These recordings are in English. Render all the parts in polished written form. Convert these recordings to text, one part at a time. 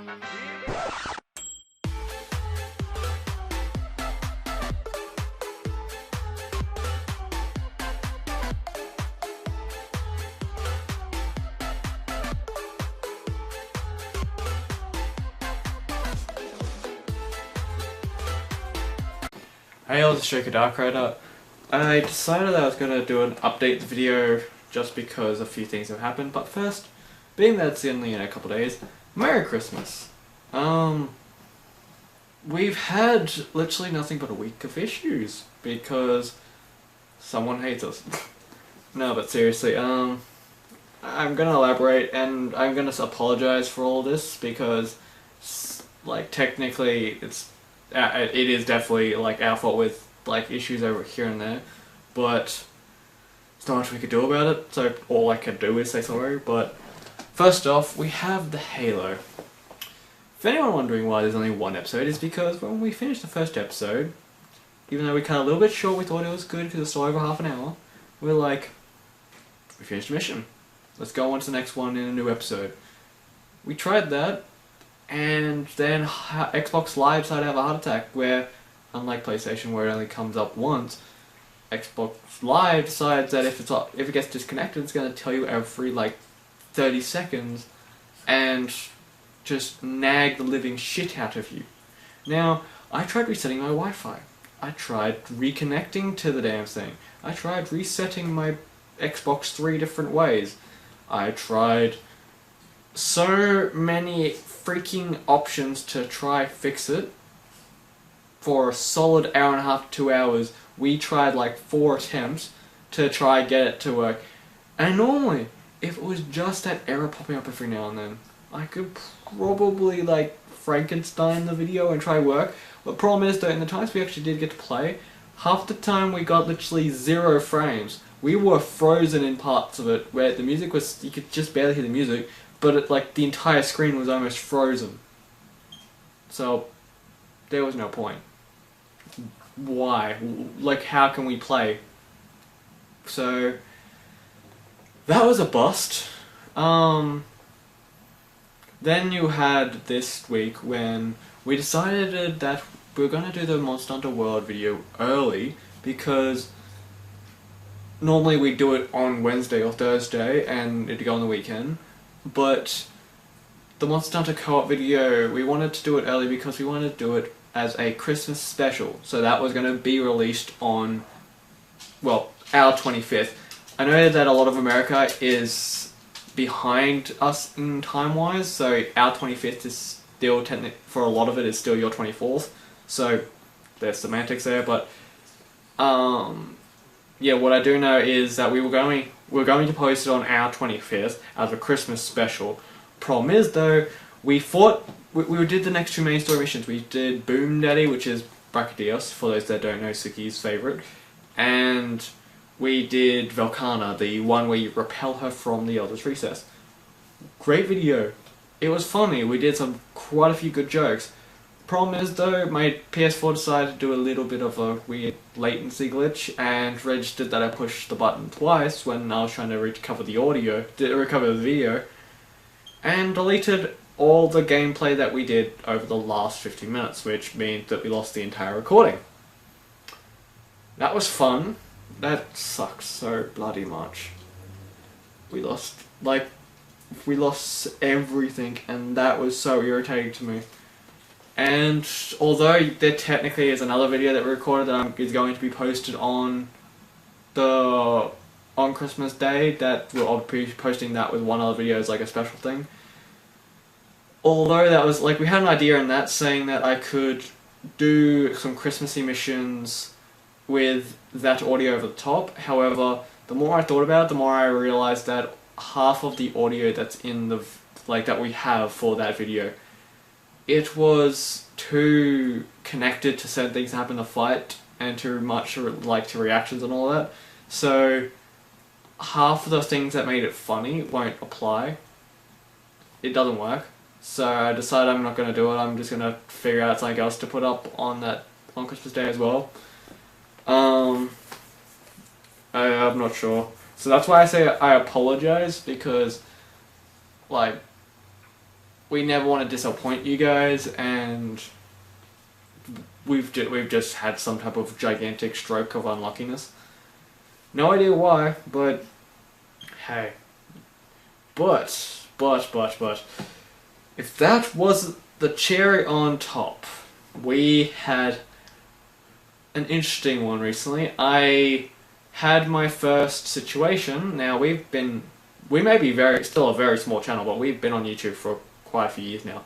Hey, I was Shaker Dark Rider. I decided I was going to do an update video just because a few things have happened, but first, being that it's only in a couple days, Merry Christmas. We've had literally nothing but a week of issues because someone hates us. No, but seriously, I'm going to elaborate and I'm going to apologize for all this because, like, technically it is definitely like our fault with like issues over here and there, but there's not much we could do about it, so all I can do is say sorry. But first off, we have the Halo. If anyone wondering why there's only one episode, it's because when we finished the first episode, even though we cut a little bit short, we thought it was good because it's still over half an hour, we're like, we finished the mission, let's go on to the next one in a new episode. We tried that, and then Xbox Live decided to have a heart attack where, unlike PlayStation where it only comes up once, Xbox Live decides that if it gets disconnected, it's going to tell you every like 30 seconds and just nag the living shit out of you. Now, I tried resetting my Wi-Fi. I tried reconnecting to the damn thing. I tried resetting my Xbox 3 different ways. I tried so many freaking options to try fix it. For a solid hour and a half to 2 hours, we tried like 4 attempts to try get it to work. And normally, if it was just that error popping up every now and then, I could probably like Frankenstein the video and try work. But the problem is though, in the times we actually did get to play, half the time we got literally 0 frames. We were frozen in parts of it where the music was, you could just barely hear the music, but like the entire screen was almost frozen. So there was no point. Why? Like, how can we play? So that was a bust. Then you had this week when we decided that we were going to do the Monster Hunter World video early because normally we do it on Wednesday or Thursday and it'd go on the weekend. But the Monster Hunter co-op video, we wanted to do it early because we wanted to do it as a Christmas special. So that was going to be released on, well, our 25th. I know that a lot of America is behind us in time-wise, so our 25th is still technically, for a lot of it, is still your 24th. So there's semantics there, but yeah, what I do know is that we're going to post it on our 25th as a Christmas special. Problem is though, we did the next 2 main story missions. We did Boom Daddy, which is Brachydios, for those that don't know, Suki's favourite, and we did Velkana, the one where you repel her from the Elder's Recess. Great video. It was funny. We did quite a few good jokes. Problem is though, my PS4 decided to do a little bit of a weird latency glitch and registered that I pushed the button twice when I was trying to recover the video, and deleted all the gameplay that we did over the last 50 minutes, which means that we lost the entire recording. That was fun. That sucks so bloody much. We lost everything, and that was so irritating to me. And although there technically is another video that we recorded that is going to be posted on Christmas Day, that I'll be posting that with one other video as like a special thing. Although that was like, we had an idea in that saying that I could do some Christmassy missions with that audio over the top. However, the more I thought about it, the more I realized that half of the audio that's in the that we have for that video, it was too connected to certain things that happen in the fight and too much like to reactions and all that. So half of the things that made it funny won't apply. It doesn't work. So I decided I'm not going to do it. I'm just going to figure out something else to put up on Christmas Day as well. I'm not sure. So that's why I say I apologize, because like we never want to disappoint you guys, and we've just had some type of gigantic stroke of unluckiness. No idea why, but hey. But, if that was the cherry on top, we had an interesting one recently. I had my first situation. Now we may be still a very small channel, but we've been on YouTube for quite a few years now.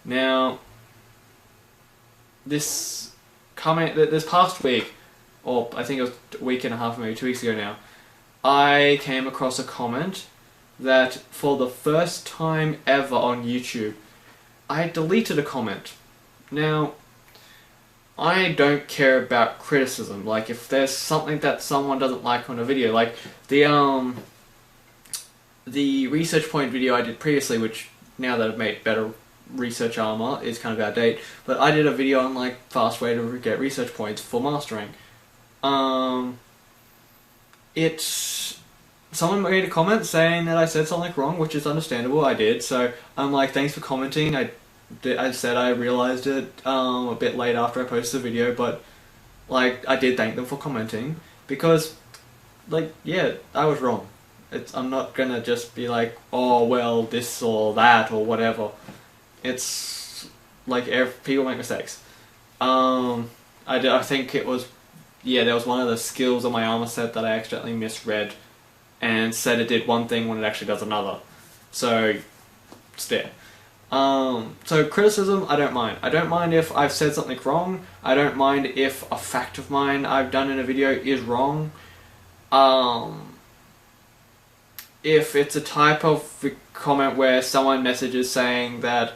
Now, this past week, or I think it was a week and a half, maybe 2 weeks ago now, I came across a comment that for the first time ever on YouTube, I deleted a comment. Now, I don't care about criticism. Like, if there's something that someone doesn't like on a video, like the research point video I did previously, which now that I've made better research armor is kind of outdated, but I did a video on like fast way to get research points for mastering. Someone made a comment saying that I said something wrong, which is understandable. I did, so I'm like, thanks for commenting. I said I realized it a bit late after I posted the video, but like I did thank them for commenting, because like, yeah, I was wrong. I'm not gonna just be like, oh well, this or that or whatever. It's like people make mistakes. I think it was, yeah, there was one of the skills on my armor set that I accidentally misread and said it did one thing when it actually does another. So, it's there. So criticism, I don't mind. I don't mind if I've said something wrong. I don't mind if a fact of mine I've done in a video is wrong. If it's a type of comment where someone messages saying that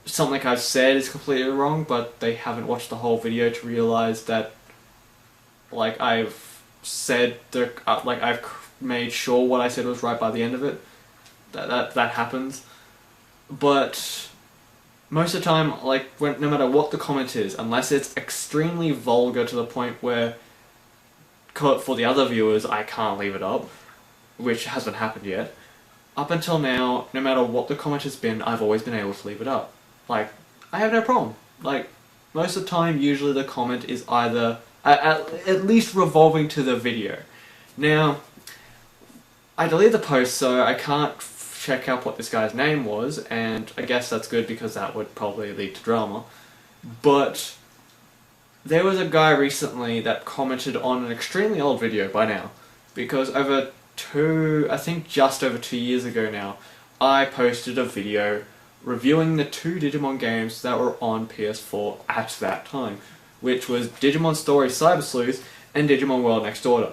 something I've said is completely wrong, but they haven't watched the whole video to realize that, like, I've said I've made sure what I said was right by the end of it. That happens. But most of the time, like, no matter what the comment is, unless it's extremely vulgar to the point where, for the other viewers, I can't leave it up, which hasn't happened yet. Up until now, no matter what the comment has been, I've always been able to leave it up. Like, I have no problem. Like, most of the time, usually the comment is either at least revolving to the video. Now, I deleted the post, so I can't check out what this guy's name was, and I guess that's good because that would probably lead to drama. But there was a guy recently that commented on an extremely old video by now, because I think just over 2 years ago now, I posted a video reviewing the 2 Digimon games that were on PS4 at that time, which was Digimon Story Cyber Sleuth and Digimon World Next Order.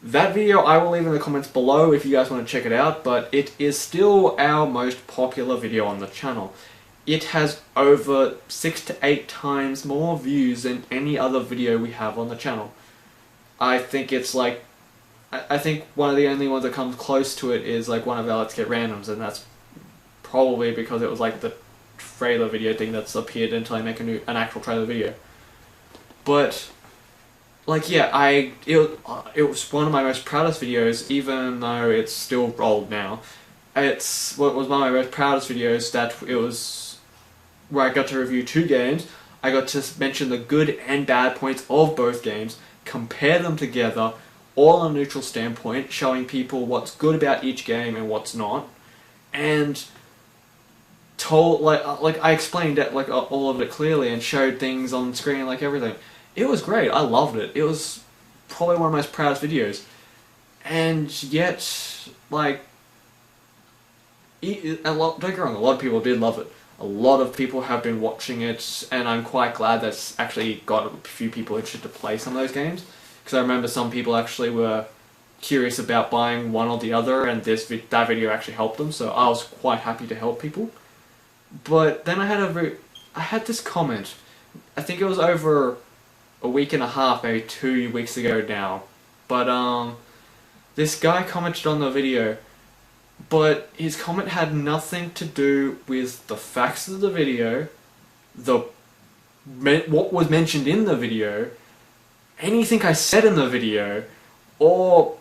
That video I will leave in the comments below if you guys want to check it out, but it is still our most popular video on the channel. It has over 6 to 8 times more views than any other video we have on the channel. I think it's like, I think one of the only ones that comes close to it is like one of our Let's Get Randoms, and that's probably because it was like the trailer video thing that's appeared until I make an actual trailer video. But, like, yeah, it was one of my most proudest videos, even though it's still old now. It's what was one of my most proudest videos, that it was where I got to review 2 games. I got to mention the good and bad points of both games, compare them together, all on a neutral standpoint, showing people what's good about each game and what's not, and told, like I explained it, like, all of it clearly and showed things on screen, like everything. It was great. I loved it. It was probably one of my most proudest videos. And yet, like, don't get me wrong, a lot of people did love it. A lot of people have been watching it, and I'm quite glad that's actually got a few people interested to play some of those games. Because I remember some people actually were curious about buying one or the other, and that video actually helped them, so I was quite happy to help people. But then I had this comment. I think it was over a week and a half, maybe 2 weeks ago now. But this guy commented on the video, but his comment had nothing to do with the facts of the video, what was mentioned in the video, anything I said in the video, or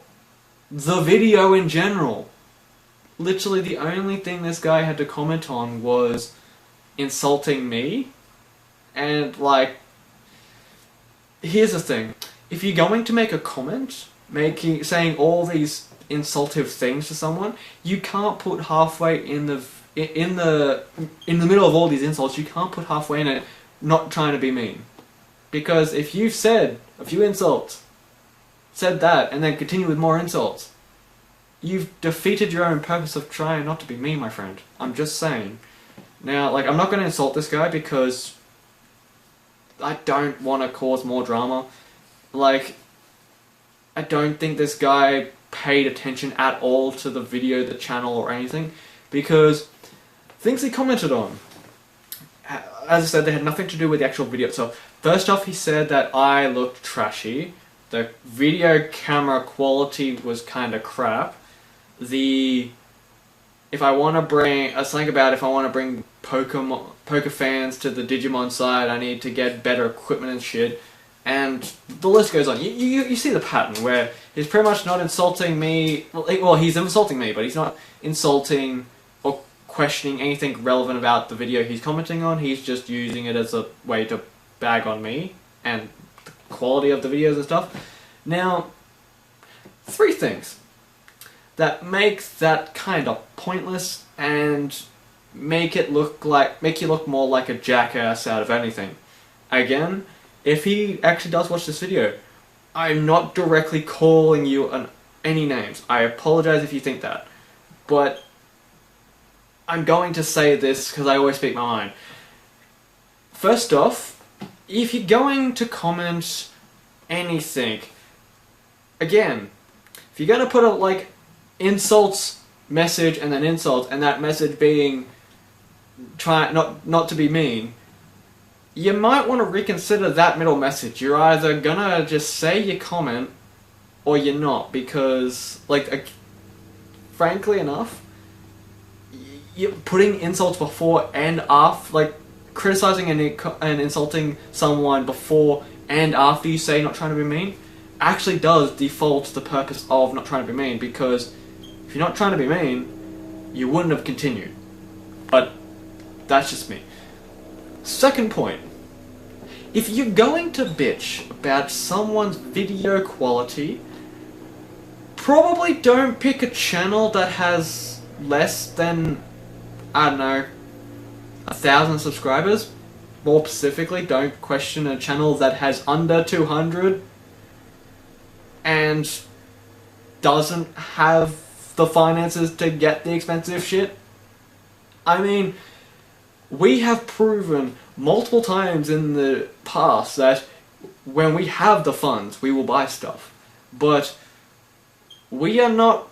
the video in general. literally the only thing this guy had to comment on was insulting me. And like, here's the thing: if you're going to make a comment, saying all these insultive things to someone, you can't put halfway in the middle of all these insults. You can't put halfway in it, not trying to be mean, because if you've said a few insults, said that, and then continue with more insults, you've defeated your own purpose of trying not to be mean, my friend. I'm just saying. Now, like, I'm not going to insult this guy because I don't want to cause more drama. Like, I don't think this guy paid attention at all to the video, the channel, or anything, because things he commented on, as I said, they had nothing to do with the actual video itself. First off, he said that I looked trashy. The video camera quality was kind of crap. If I want to bring something about if I want to bring poker fans to the Digimon side, I need to get better equipment and shit, and the list goes on. You see the pattern where he's pretty much not insulting me. Well, he's insulting me, but he's not insulting or questioning anything relevant about the video he's commenting on. He's just using it as a way to bag on me and the quality of the videos and stuff. Now, 3 things that make that kind of pointless and make you look more like a jackass out of anything. Again, if he actually does watch this video, I'm not directly calling you any names. I apologize if you think that, but I'm going to say this because I always speak my mind. First off, if you're going to comment anything, again, if you're going to put a insults message and then insults, and that message being try not to be mean, you might want to reconsider that middle message. You're either gonna just say your comment or you're not, because frankly enough, you're putting insults before and after, criticizing and insulting someone before and after you say not trying to be mean actually does default the purpose of not trying to be mean, because if you're not trying to be mean, you wouldn't have continued. But that's just me. Second point, if you're going to bitch about someone's video quality, probably don't pick a channel that has less than, I don't know, 1,000 subscribers. More specifically, don't question a channel that has under 200 and doesn't have the finances to get the expensive shit. I mean, we have proven multiple times in the past that when we have the funds, we will buy stuff. But we are not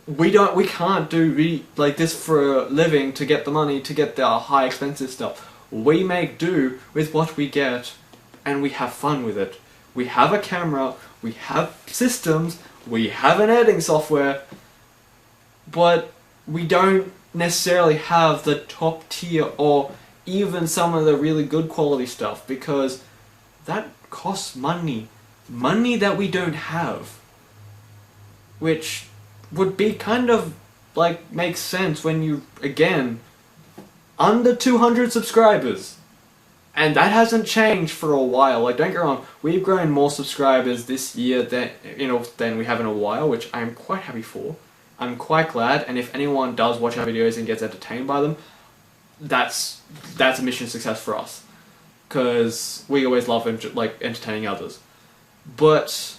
we can't do this for a living to get the money to get the high expensive stuff. We make do with what we get, and we have fun with it. We have a camera, we have systems, we have an editing software, but we don't necessarily have the top tier or even some of the really good quality stuff, because that costs money. Money that we don't have. Which would be kind of makes sense when you, again, under 200 subscribers. And that hasn't changed for a while. Don't get me wrong, we've grown more subscribers this year than we have in a while, which I'm quite happy for. I'm quite glad, and if anyone does watch our videos and gets entertained by them, that's a mission success for us. Because we always love entertaining others. But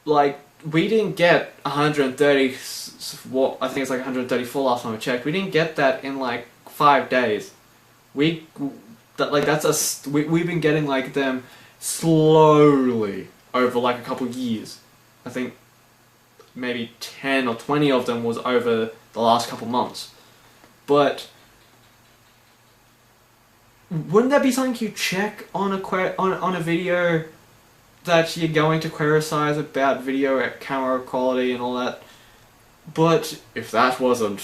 we didn't get 130, I think it's 134 last time I checked. We didn't get that in 5 days. We've been getting them slowly over a couple years. I think maybe 10 or 20 of them was over the last couple months. But wouldn't that be something you check on a video that you're going to criticize about video camera quality and all that? But if that wasn't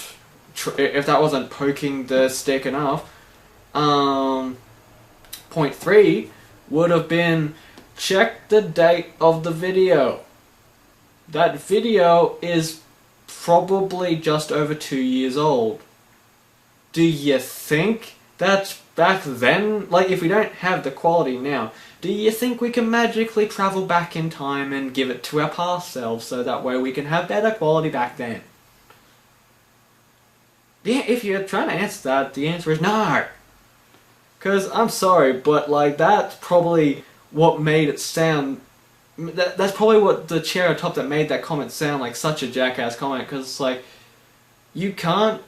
poking the stick enough, point 3 would have been check the date of the video. That video is probably just over 2 years old. Do you think that back then, like if we don't have the quality now, do you think we can magically travel back in time and give it to our past selves so that way we can have better quality back then? Yeah, if you're trying to answer that, the answer is no. Because, I'm sorry, but like that's probably what made it sound... That's probably what the chair atop that made that comment sound like such a jackass comment, because it's like, you can't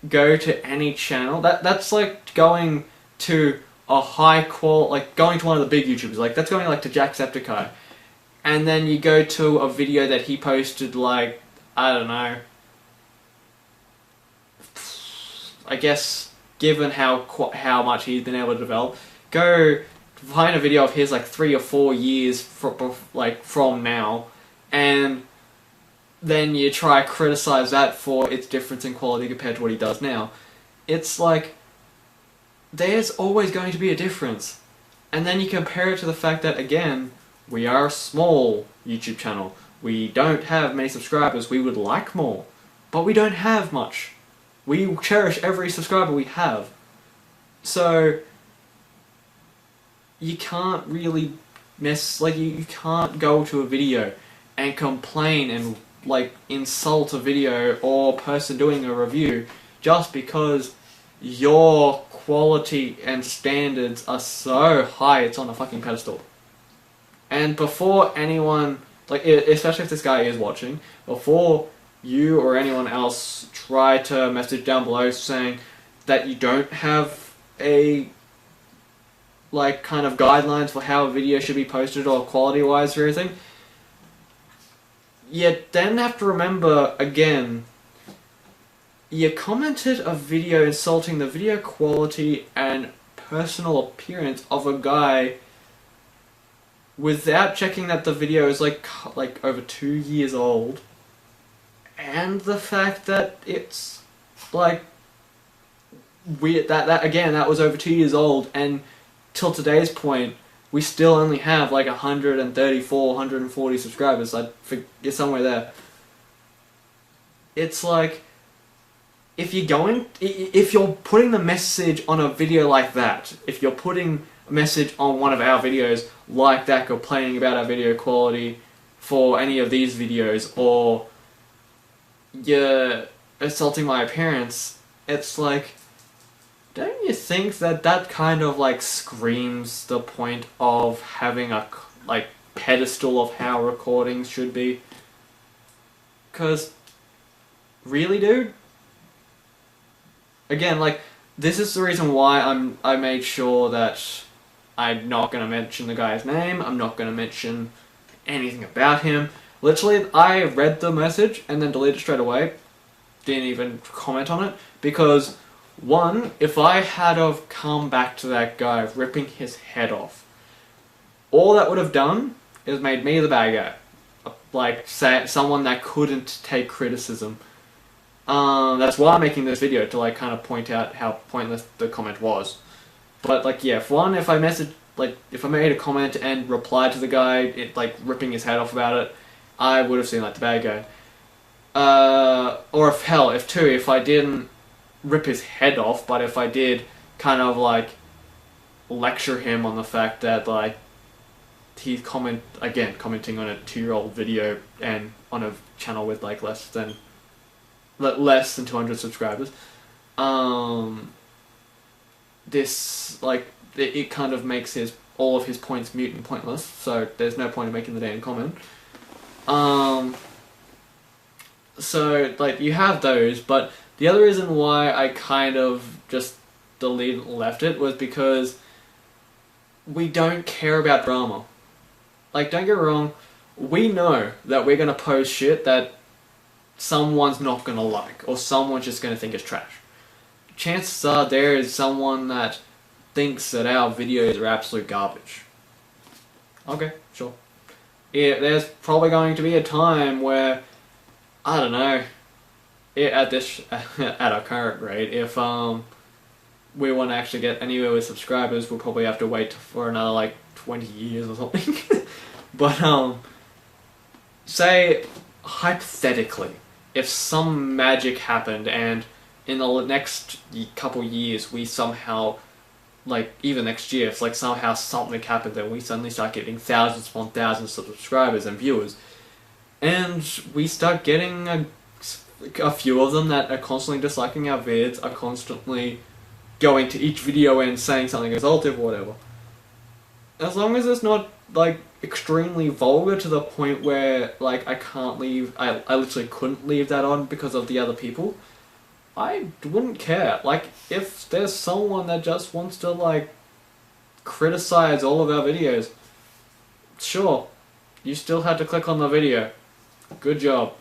go to any channel. That's like going to a high quality, like going to one of the big YouTubers, like that's going like to Jacksepticeye, and then you go to a video that he posted like, I don't know, I guess given how much he's been able to develop, go find a video of his like 3 or 4 years from now, and then you try to criticize that for its difference in quality compared to what he does now. It's like, there's always going to be a difference. And then you compare it to the fact that, again, we are a small YouTube channel. We don't have many subscribers. We would like more, but we don't have much. We cherish every subscriber we have. So, you can't really you can't go to a video and complain and like insult a video or person doing a review just because your quality and standards are so high it's on a fucking pedestal. And before anyone, like especially if this guy is watching, before you or anyone else try to message down below saying that you don't have a like kind of guidelines for how a video should be posted or quality wise or anything, you then have to remember, again, you commented a video insulting the video quality and personal appearance of a guy without checking that the video is like over 2 years old, and the fact that it's like weird that again that was over 2 years old, and till today's point we still only have like 134, 140 subscribers. It's somewhere there. It's like, if you're putting the message on a video like that, if you're putting a message on one of our videos like that, complaining about our video quality for any of these videos, or you're insulting my appearance, it's like, don't you think that that kind of like screams the point of having a like pedestal of how recordings should be? Cause really, dude? Again, like, this is the reason why I made sure that I'm not gonna mention the guy's name, I'm not gonna mention anything about him. Literally, I read the message and then deleted it straight away. Didn't even comment on it, because one, if I had have come back to that guy ripping his head off, all that would have done is made me the bad guy. Like, someone that couldn't take criticism. That's why I'm making this video, to like kind of point out how pointless the comment was. But like, yeah, if I made a comment and replied to the guy, like ripping his head off about it, I would have seemed like the bad guy. Or if I didn't rip his head off, but if I did kind of like lecture him on the fact that like he's commenting on a 2-year-old video and on a channel with like less than 200 subscribers, this like it kind of makes all of his points mute and pointless, so there's no point in making the damn comment. So like you have those, but the other reason why I kind of just left it was because we don't care about drama. Like, don't get me wrong, we know that we're gonna post shit that someone's not gonna like, or someone's just gonna think it's trash. Chances are there is someone that thinks that our videos are absolute garbage. Okay, sure. Yeah, there's probably going to be a time where, I don't know, at our current rate, if we want to actually get anywhere with subscribers, we'll probably have to wait for another like 20 years or something. But say hypothetically if some magic happened and in the next couple years we somehow, like even next year, if like somehow something happened and we suddenly start getting thousands upon thousands of subscribers and viewers, and we start getting a few of them that are constantly disliking our vids, are constantly going to each video and saying something exaltive or whatever. As long as it's not like extremely vulgar to the point where like I literally couldn't leave that on because of the other people, I wouldn't care. Like if there's someone that just wants to like criticize all of our videos, sure, you still had to click on the video. Good job.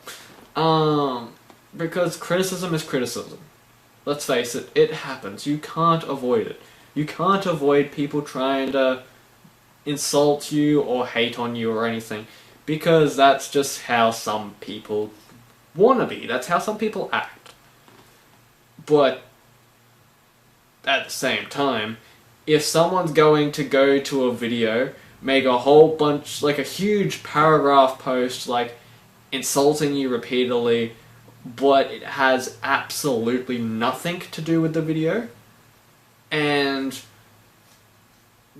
Because criticism is criticism. Let's face it, it happens. You can't avoid it. You can't avoid people trying to insult you or hate on you or anything, because that's just how some people wanna be. That's how some people act. But at the same time, if someone's going to go to a video, make a whole bunch, like a huge paragraph post, like insulting you repeatedly, but it has absolutely nothing to do with the video, and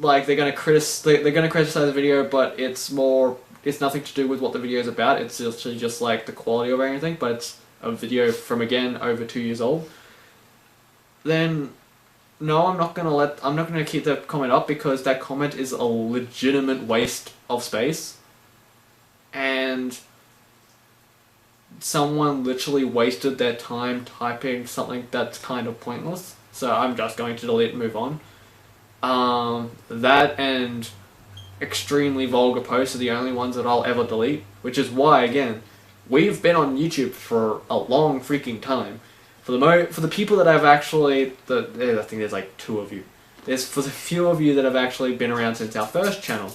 like they're gonna criticize the video, but it's nothing to do with what the video is about. It's literally just like the quality of everything, but it's a video from, again, over 2 years old. Then no, I'm not gonna keep that comment up, because that comment is a legitimate waste of space, and someone literally wasted their time typing something that's kind of pointless. So I'm just going to delete and move on. That and extremely vulgar posts are the only ones that I'll ever delete, which is why, again, we've been on YouTube for a long freaking time. For the people that I've actually, I think there's like 2 of you. For the few of you that have actually been around since our first channel,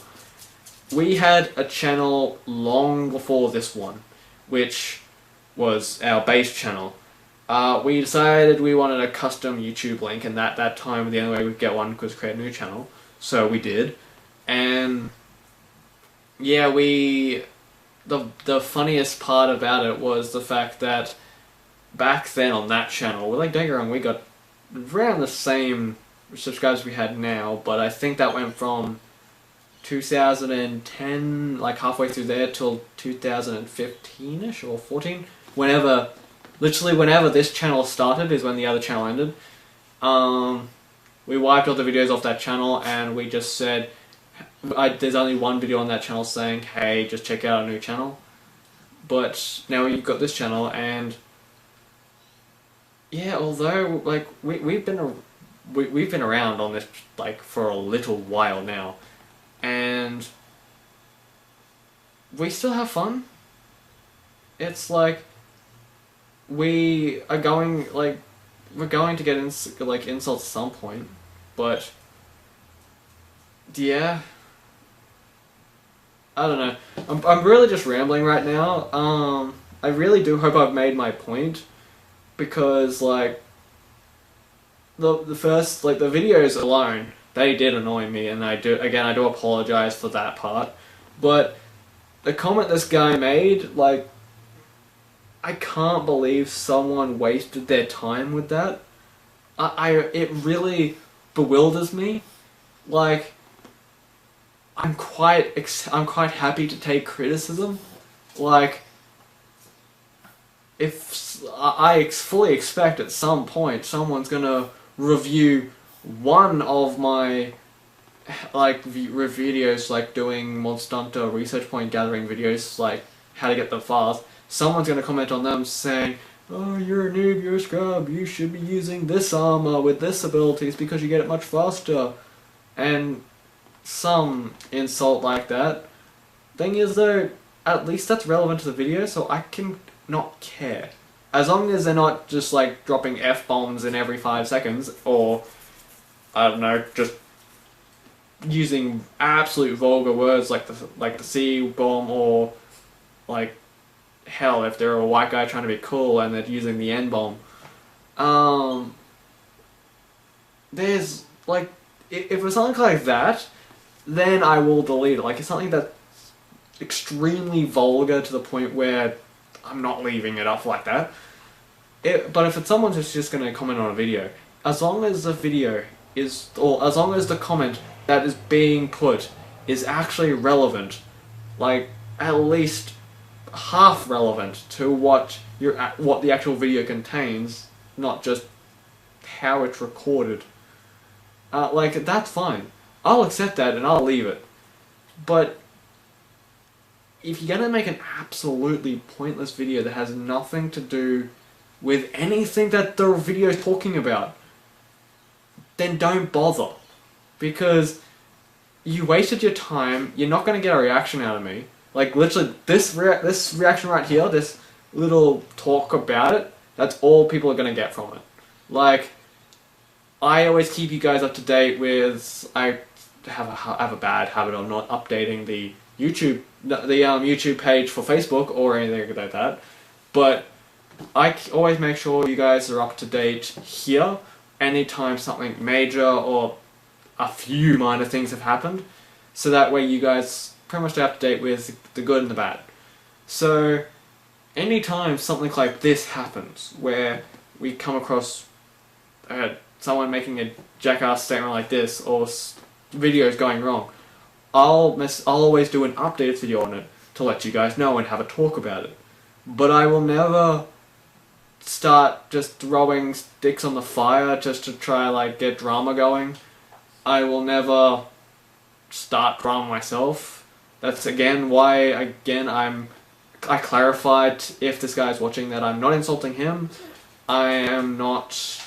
we had a channel long before this one, which was our base channel. We decided we wanted a custom YouTube link, and that time the only way we could get one was create a new channel. So we did, and yeah, the funniest part about it was the fact that back then on that channel, like, don't get me wrong, we got around the same subscribers we had now, but I think that went from 2010, like halfway through there, till 2015ish or 14. Literally whenever this channel started is when the other channel ended. We wiped all the videos off that channel, and we just said, there's only one video on that channel saying, hey, just check out our new channel. But now you've got this channel, and yeah, although like we've been around on this like for a little while now, and we still have fun. It's like we're going to get insults at some point, but yeah, I don't know. I'm really just rambling right now. I really do hope I've made my point, because like the first, like, the videos alone, they did annoy me, and I do apologize for that part. But the comment this guy made, like, I can't believe someone wasted their time with that. It really bewilders me. Like, I'm quite happy to take criticism. Like, if I fully expect at some point someone's gonna review one of my videos, like doing Monster research point gathering videos, like how to get them fast. Someone's gonna comment on them saying, oh, you're a noob, you're a scrub, you should be using this armor with this abilities because you get it much faster, and some insult like that. Thing is though, at least that's relevant to the video, so I can not care. As long as they're not just like dropping F-bombs in every 5 seconds, or I don't know, just using absolute vulgar words like the C-bomb, or like, hell, if they're a white guy trying to be cool and they're using the N-bomb. There's like, if it's something like that, then I will delete it. Like, it's something that's extremely vulgar to the point where I'm not leaving it up like that. But if it's someone who's just going to comment on a video, as long as the video is, or as long as the comment that is being put is actually relevant, like at least half relevant to what the actual video contains, not just how it's recorded, like that's fine. I'll accept that and I'll leave it. But if you're gonna make an absolutely pointless video that has nothing to do with anything that the video is talking about, then don't bother. Because you wasted your time, you're not going to get a reaction out of me. Like, literally, this reaction right here, this little talk about it, that's all people are going to get from it. Like, I always keep you guys up to date with... I have a bad habit of not updating the YouTube page for Facebook or anything like that. But I always make sure you guys are up to date here anytime something major or a few minor things have happened, so that way you guys pretty much stay up to date with the good and the bad. So anytime something like this happens, where we come across someone making a jackass statement like this, or videos going wrong, I'll always do an updated video on it to let you guys know and have a talk about it. But I will never start just throwing sticks on the fire just to try like get drama going. I will never start drama myself. That's again why I clarified, if this guy is watching, that I'm not insulting him. I am not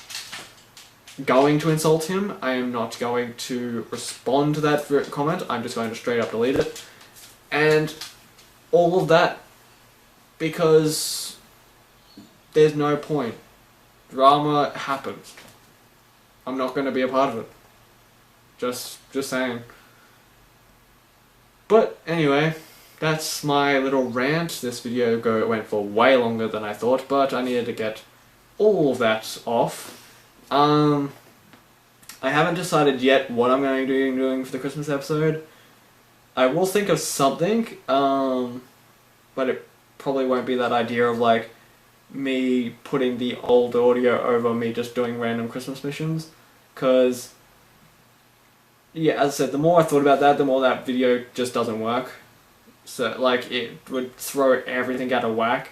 going to insult him. I am not going to respond to that comment. I'm just going to straight up delete it. And all of that because there's no point. Drama happens. I'm not going to be a part of it. Just saying. But anyway, that's my little rant. This video went for way longer than I thought, but I needed to get all of that off. I haven't decided yet what I'm going to be doing for the Christmas episode. I will think of something, but it probably won't be that idea of like me putting the old audio over me just doing random Christmas missions, because yeah, as I said, the more I thought about that, the more that video just doesn't work. So like it would throw everything out of whack.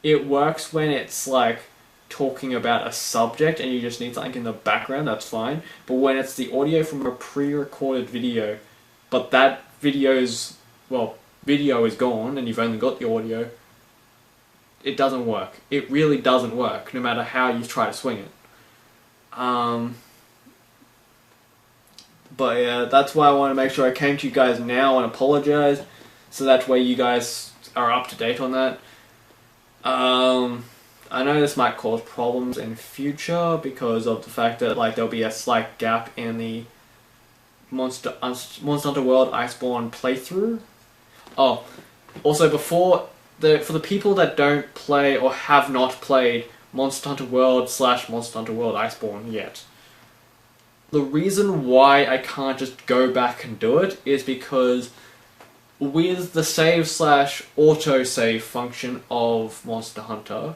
It works when it's like talking about a subject and you just need something in the background, that's fine. But when it's the audio from a pre-recorded video, but that video is gone and you've only got the audio, it doesn't work. It really doesn't work, no matter how you try to swing it. But yeah, that's why I want to make sure I came to you guys now and apologized, so that way you guys are up to date on that. I know this might cause problems in future because of the fact that like there'll be a slight gap in the Monster Hunter World Iceborne playthrough. Oh, also for the people that don't play or have not played Monster Hunter World / Monster Hunter World Iceborne yet, the reason why I can't just go back and do it is because with the save / autosave function of Monster Hunter,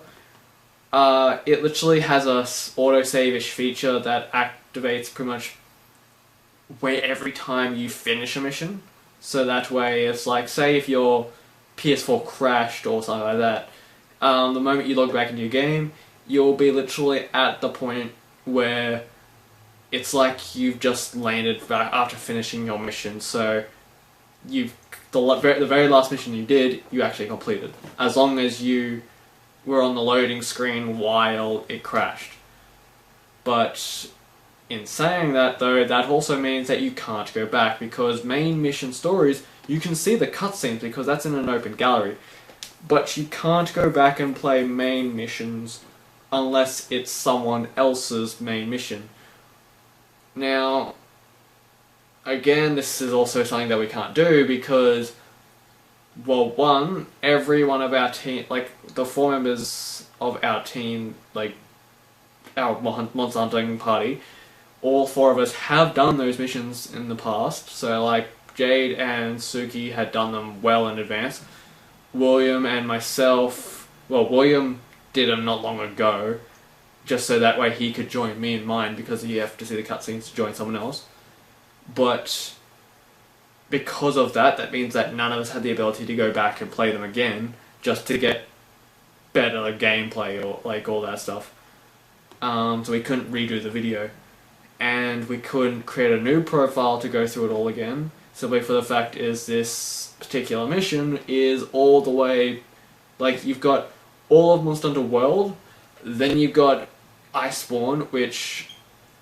it literally has a autosave-ish feature that activates pretty much where every time you finish a mission. So that way it's like, say if your PS4 crashed or something like that, the moment you log back into your game, you'll be literally at the point where it's like you've just landed after finishing your mission. So the very last mission you did, you actually completed, as long as you were on the loading screen while it crashed. But in saying that though, that also means that you can't go back, because main mission stories, you can see the cutscenes because that's in an open gallery, but you can't go back and play main missions unless it's someone else's main mission. Now, again, this is also something that we can't do because, well, one, every one of our team, like the 4 members of our team, like our monster hunting party, all 4 of us have done those missions in the past. So like Jade and Suki had done them well in advance. William and myself, well, William did them not long ago, just so that way he could join me in mine, because you have to see the cutscenes to join someone else. But because of that, that means that none of us had the ability to go back and play them again, just to get better gameplay or like all that stuff. So we couldn't redo the video. And we couldn't create a new profile to go through it all again, simply for the fact is this particular mission is all the way, like, you've got all of Monster Hunter World, then you've got Iceborne, which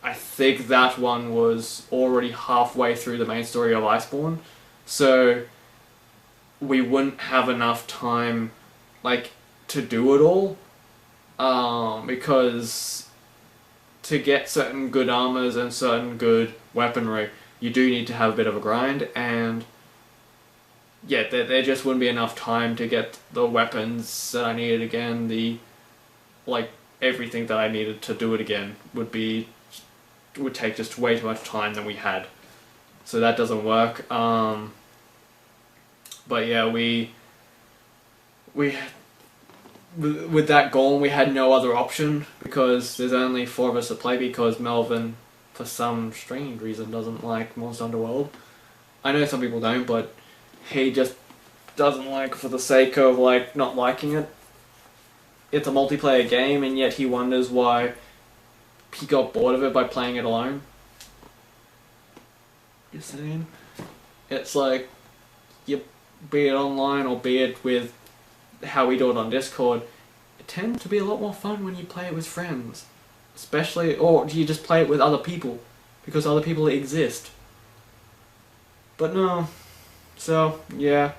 I think that one was already halfway through the main story of Iceborne, so we wouldn't have enough time, like, to do it all, because to get certain good armors and certain good weaponry, you do need to have a bit of a grind, and yeah, there just wouldn't be enough time to get the weapons that I needed again, like, everything that I needed to do it again would take just way too much time than we had. So that doesn't work. But yeah, with that goal, we had no other option, because there's only 4 of us to play, because Melvin, for some strange reason, doesn't like Monster Hunter World. I know some people don't, but he just doesn't like it for the sake of, like, not liking it. It's a multiplayer game, and yet he wonders why he got bored of it by playing it alone. You saying? It's like, be it online or be it with how we do it on Discord, it tends to be a lot more fun when you play it with friends. Especially, or do you just play it with other people, because other people exist. But no. So, yeah,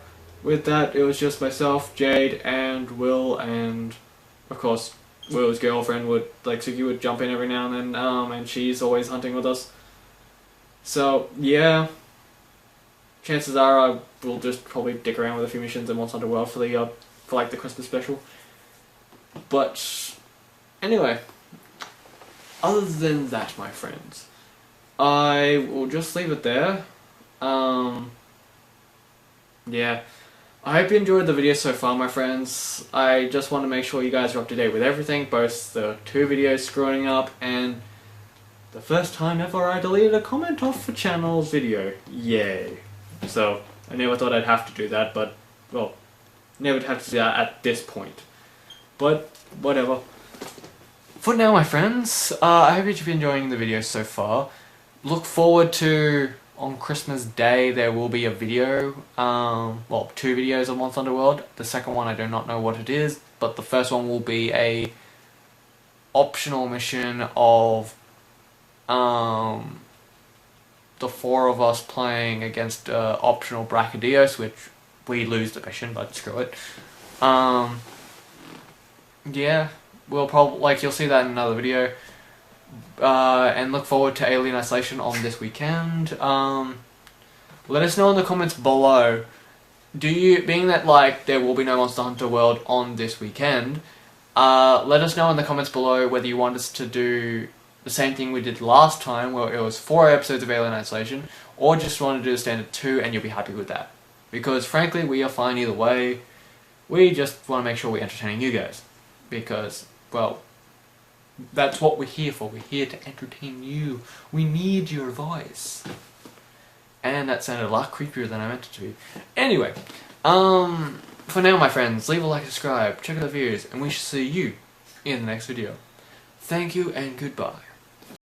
with that, it was just myself, Jade, and Will, and of course, Will's girlfriend would, like, Suki would jump in every now and then, and she's always hunting with us. So, yeah, chances are I will just probably dick around with a few missions in Monster Hunter World for like the Christmas special. But anyway, other than that, my friends, I will just leave it there. Yeah, I hope you enjoyed the video so far, my friends. I just want to make sure you guys are up to date with everything, both the 2 videos screwing up and the first time ever I deleted a comment off the channel's video. Yay. So, I never thought I'd have to do that, but, well, never have to do that at this point. But, whatever. For now, my friends, I hope you've been enjoying the video so far. Look forward to, on Christmas Day, there will be a video, well, 2 videos of Monster Hunter World. The second one, I do not know what it is, but the first one will be a optional mission of, the 4 of us playing against optional Brachydios, which we lose the mission, but screw it. Yeah, we'll probably, like, you'll see that in another video. And look forward to Alien Isolation on this weekend. Let us know in the comments below, being that, like, there will be no Monster Hunter World on this weekend, let us know in the comments below whether you want us to do the same thing we did last time, where it was 4 episodes of Alien Isolation, or just want to do the standard 2 and you'll be happy with that. Because frankly, we are fine either way. We just want to make sure we're entertaining you guys. Because, well, that's what we're here for. We're here to entertain you. We need your voice. And that sounded a lot creepier than I meant it to be. Anyway, for now, my friends, leave a like, subscribe, check out the videos, and we shall see you in the next video. Thank you and goodbye.